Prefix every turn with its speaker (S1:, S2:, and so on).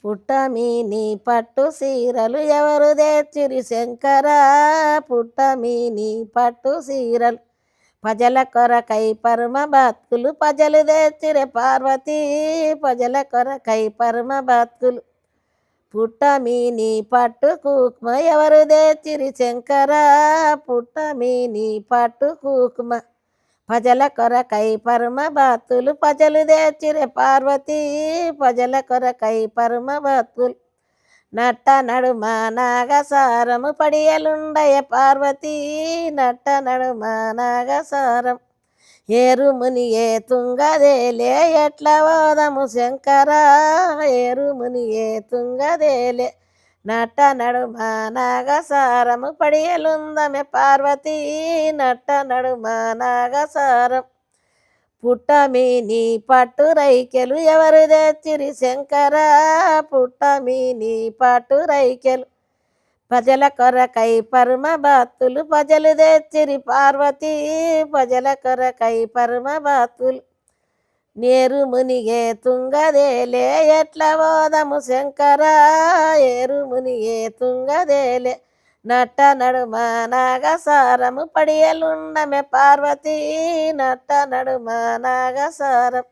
S1: పుట్టమీని పట్టు సీరలు ఎవరు తెచ్చిరి శంకర, పుట్టమీని పట్టు సీరలు ప్రజల కొరకై పరమ భక్తులు ప్రజలు తెచ్చిరే పార్వతీ, ప్రజల కొరకై పరమ భక్తులు. పుట్టమీని పట్టు కుంకుమ ఎవరు తెచ్చిరి శంకర, పుట్టమీని పట్టు కుంకుమ ప్రజల కొరకై పరమ భక్తులు ప్రజలు తెచ్చిరే పార్వతీ, ప్రజల కొరకై పరమ భక్తులు. నట్ట నడుమ నాగసారము పడియలుండయ పార్వతీ, నట్ట నడుమ నాగసారం ఏరుముని ఏ తుంగదేలే ఎట్ల ఓదము శంకర, ఏరుముని ఏ తుంగదేలే నట్ట నడుమ నాగసారము పడియలుందమె పార్వతీ, నట్ట నడుమ నాగసారం. పుట్టమీని పట్టు రైకెలు ఎవరు తెచ్చిరి శంకర, పుట్టమీని పట్టు రైకెలు ప్రజల కొరకై పరమ భక్తులు ప్రజలు తెచ్చిరి పార్వతీ, ప్రజల కొరకై పరమ భక్తులు. నేరు మునిగే తుంగదేలే ఎట్ల ఓదము శంకర, ఏరు మునిగే తుంగదేలే నట్ట నడుమ నాగసారము పడియలుండమె పార్వతీ, నట్ట నడుమ నాగసారం.